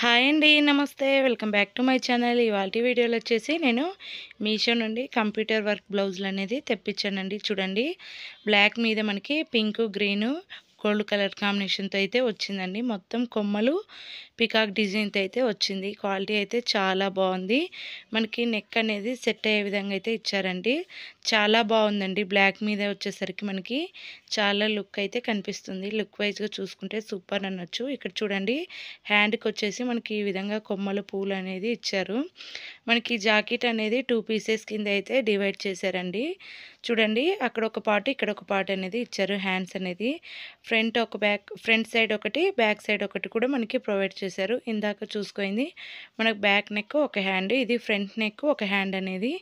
Hi అండి. నమస్తే. Welcome back to my channel. ఇవాల్టి వీడియోలో వచ్చేసి నేను మీషో నుండి కంప్యూటర్ వర్క్ బ్లౌజులనేది తెప్పించానండి. చూడండి, బ్లాక్ మీద మనకి పింక్, గ్రీను, గోల్డ్ కలర్ కాంబినేషన్తో అయితే వచ్చిందండి. మొత్తం కొమ్మలు పికాక్ డిజైన్తో అయితే వచ్చింది. క్వాలిటీ అయితే చాలా బాగుంది. మనకి నెక్ అనేది సెట్ అయ్యే విధంగా అయితే ఇచ్చారండి. చాలా బాగుందండి. బ్లాక్ మీద వచ్చేసరికి మనకి చాలా లుక్ అయితే కనిపిస్తుంది. లుక్ వైజ్గా చూసుకుంటే సూపర్ అనొచ్చు. ఇక్కడ చూడండి, హ్యాండ్కి వచ్చేసి మనకి ఈ విధంగా కొమ్మలు పూలు అనేది ఇచ్చారు. మనకి జాకెట్ అనేది 2 పీసెస్ కింద అయితే డివైడ్ చేశారండి. చూడండి, అక్కడ ఒక పార్ట్, ఇక్కడ ఒక పార్ట్ అనేది ఇచ్చారు. హ్యాండ్స్ అనేది ఫ్రంట్ సైడ్ ఒకటి, బ్యాక్ సైడ్ ఒకటి కూడా మనకి ప్రొవైడ్ చేశారు. ఇందాక చూసుకుంది మనకు బ్యాక్ నెక్ ఒక హ్యాండ్, ఇది ఫ్రంట్ నెక్ ఒక హ్యాండ్ అనేది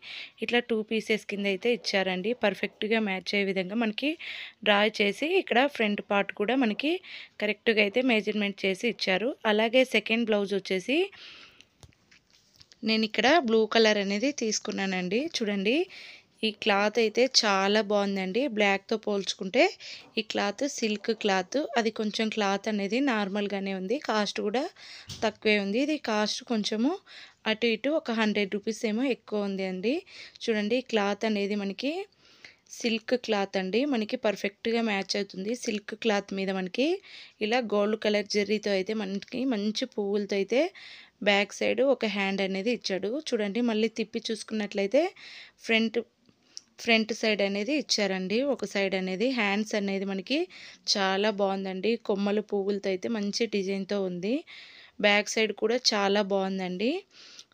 ఇట్లా 2 పీసెస్ కింద అయితే ఇచ్చారండి. పర్ఫెక్ట్గా మ్యాచ్ అయ్యే విధంగా మనకి డ్రా చేసి ఇక్కడ ఫ్రంట్ పార్ట్ కూడా మనకి కరెక్ట్గా అయితే మెజర్మెంట్ చేసి ఇచ్చారు. అలాగే సెకండ్ బ్లౌజ్ వచ్చేసి నేను ఇక్కడ బ్లూ కలర్ అనేది తీసుకున్నానండి. చూడండి, ఈ క్లాత్ అయితే చాలా బాగుందండి. బ్లాక్తో పోల్చుకుంటే ఈ క్లాత్ సిల్క్ క్లాత్, అది కొంచెం క్లాత్ అనేది నార్మల్గానే ఉంది. కాస్ట్ కూడా తక్కువే ఉంది. ఇది కాస్ట్ కొంచెము అటు ఇటు ఒక 100 రూపీస్ ఏమో ఎక్కువ ఉంది అండి. చూడండి, క్లాత్ అనేది మనకి సిల్క్ క్లాత్ అండి. మనకి పర్ఫెక్ట్గా మ్యాచ్ అవుతుంది. సిల్క్ క్లాత్ మీద మనకి ఇలా గోల్డ్ కలర్ జెర్రీతో అయితే మనకి మంచి పువ్వులతో అయితే బ్యాక్ సైడ్ ఒక హ్యాండ్ అనేది ఇచ్చాడు. చూడండి, మళ్ళీ తిప్పి చూసుకున్నట్లయితే ఫ్రంట్ సైడ్ అనేది ఇచ్చారండి. ఒక సైడ్ అనేది హ్యాండ్స్ అనేది మనకి చాలా బాగుందండి. కొమ్మలు పువ్వులతో అయితే మంచి డిజైన్తో ఉంది. బ్యాక్ సైడ్ కూడా చాలా బాగుందండి.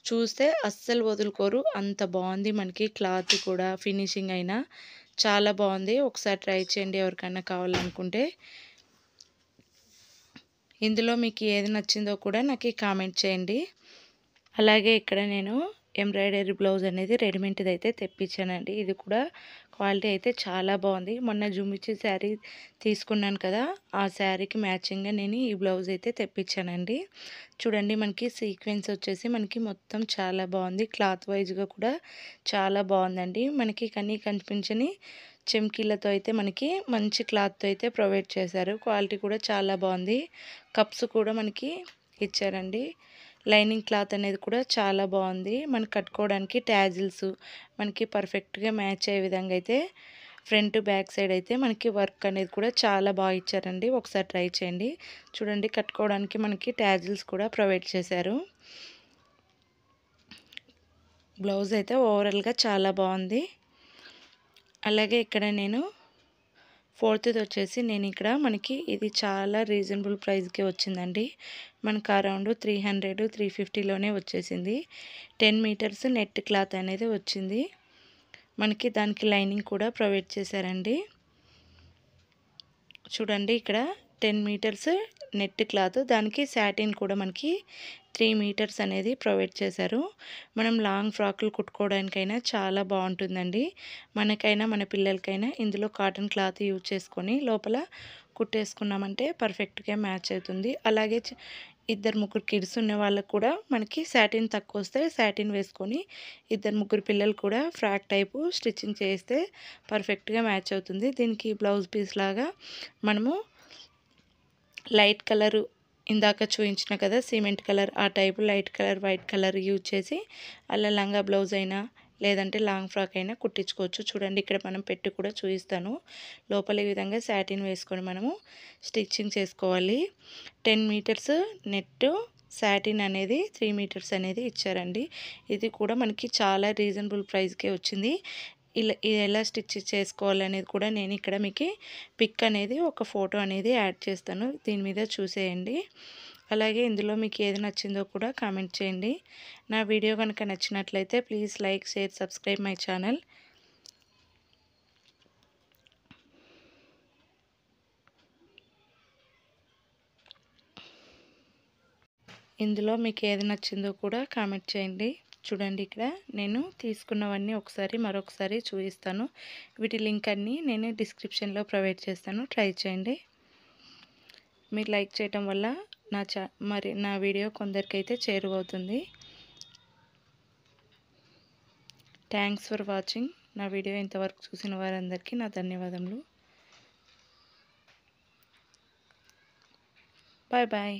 చూస్తే అస్సలు వదులుకోరు, అంత బాగుంది. మనకి క్లాత్ కూడా ఫినిషింగ్ అయినా చాలా బాగుంది. ఒకసారి ట్రై చేయండి ఎవరికైనా కావాలనుకుంటే. ఇందులో మీకు ఏది నచ్చిందో కూడా నాకు కామెంట్ చేయండి. అలాగే ఇక్కడ నేను ఎంబ్రాయిడరీ బ్లౌజ్ అనేది రెడీమేడ్ది అయితే తెప్పించానండి. ఇది కూడా క్వాలిటీ అయితే చాలా బాగుంది. మొన్న జుమిచ్చి శారీ తీసుకున్నాను కదా, ఆ శారీకి మ్యాచింగ్గా నేను ఈ బ్లౌజ్ అయితే తెప్పించానండి. చూడండి, మనకి సీక్వెన్స్ వచ్చేసి మనకి మొత్తం చాలా బాగుంది. క్లాత్ వైజ్గా కూడా చాలా బాగుందండి. మనకి కనిపించని చెమ్కీలతో అయితే మనకి మంచి క్లాత్తో అయితే ప్రొవైడ్ చేశారు. క్వాలిటీ కూడా చాలా బాగుంది. కప్స్ కూడా మనకి ఇచ్చారండి. లైనింగ్ క్లాత్ అనేది కూడా చాలా బాగుంది. మనకి కట్టుకోవడానికి ట్యాజిల్స్ మనకి పర్ఫెక్ట్గా మ్యాచ్ అయ్యే విధంగా అయితే ఫ్రంట్ బ్యాక్ సైడ్ అయితే మనకి వర్క్ అనేది కూడా చాలా బాగా ఇచ్చారండి. ఒకసారి ట్రై చేయండి. చూడండి, కట్టుకోవడానికి మనకి ట్యాజిల్స్ కూడా ప్రొవైడ్ చేశారు. బ్లౌజ్ అయితే ఓవరాల్గా చాలా బాగుంది. అలాగే ఇక్కడ నేను ఫోర్త్ది వచ్చేసి నేను ఇక్కడ మనకి ఇది చాలా రీజనబుల్ ప్రైస్కే వచ్చిందండి. మనకు అరౌండ్ 300 350లోనే వచ్చేసింది. 10 మీటర్స్ నెట్ క్లాత్ అనేది వచ్చింది. మనకి దానికి లైనింగ్ కూడా ప్రొవైడ్ చేశారండి. చూడండి, ఇక్కడ 10 మీటర్స్ నెట్ క్లాత్, దానికి సాటిన్ కూడా మనకి 3 మీటర్స్ అనేది ప్రొవైడ్ చేశారు. మనం లాంగ్ ఫ్రాక్లు కుట్టుకోవడానికైనా చాలా బాగుంటుందండి. మనకైనా మన పిల్లలకైనా ఇందులో కాటన్ క్లాత్ యూజ్ చేసుకొని లోపల కుట్టేసుకున్నామంటే పర్ఫెక్ట్గా మ్యాచ్ అవుతుంది. అలాగే 2-3 కిడ్స్ ఉన్న వాళ్ళకు కూడా మనకి సాటిన్ తక్కువ వస్తే సాటిన్ వేసుకొని 2-3 పిల్లలు కూడా ఫ్రాక్ టైపు స్టిచ్చింగ్ చేస్తే పర్ఫెక్ట్గా మ్యాచ్ అవుతుంది. దీనికి బ్లౌజ్ పీస్ లాగా మనము లైట్ కలరు ఇందాక చూపించిన కదా సిమెంట్ కలర్, ఆ type light colour white colour use చేసి అలా లంగా బ్లౌజ్ అయినా లేదంటే లాంగ్ ఫ్రాక్ అయినా కుట్టించుకోవచ్చు. చూడండి, ఇక్కడ మనం పెట్టి కూడా చూపిస్తాను. లోపల ఈ విధంగా సాటిన్ వేసుకొని మనము స్టిచ్చింగ్ చేసుకోవాలి. 10 మీటర్స్ నెట్, సాటిన్ అనేది 3 మీటర్స్ అనేది ఇచ్చారండి. ఇది కూడా మనకి చాలా రీజనబుల్ ప్రైస్కే వచ్చింది. ఇది ఎలా స్టిచ్ చేసుకోవాలనేది కూడా నేను ఇక్కడ మీకు పిక్ అనేది ఒక ఫోటో అనేది యాడ్ చేస్తాను. దీని మీద చూసేయండి. అలాగే ఇందులో మీకు ఏది నచ్చిందో కూడా కామెంట్ చేయండి. నా వీడియో కనుక నచ్చినట్లయితే please like, share, subscribe my channel. ఇందులో మీకు ఏది నచ్చిందో కూడా కామెంట్ చేయండి. చూడండి, ఇక్కడ నేను తీసుకున్నవన్నీ మరొకసారి చూపిస్తాను. వీటి లింక్ అన్నీ నేను డిస్క్రిప్షన్లో ప్రొవైడ్ చేస్తాను. ట్రై చేయండి. మీరు లైక్ చేయటం వల్ల నా వీడియో కొందరికైతే చేరువవుతుంది. Thanks for watching. నా వీడియో ఇంతవరకు చూసిన వారందరికీ నా ధన్యవాదములు. Bye bye.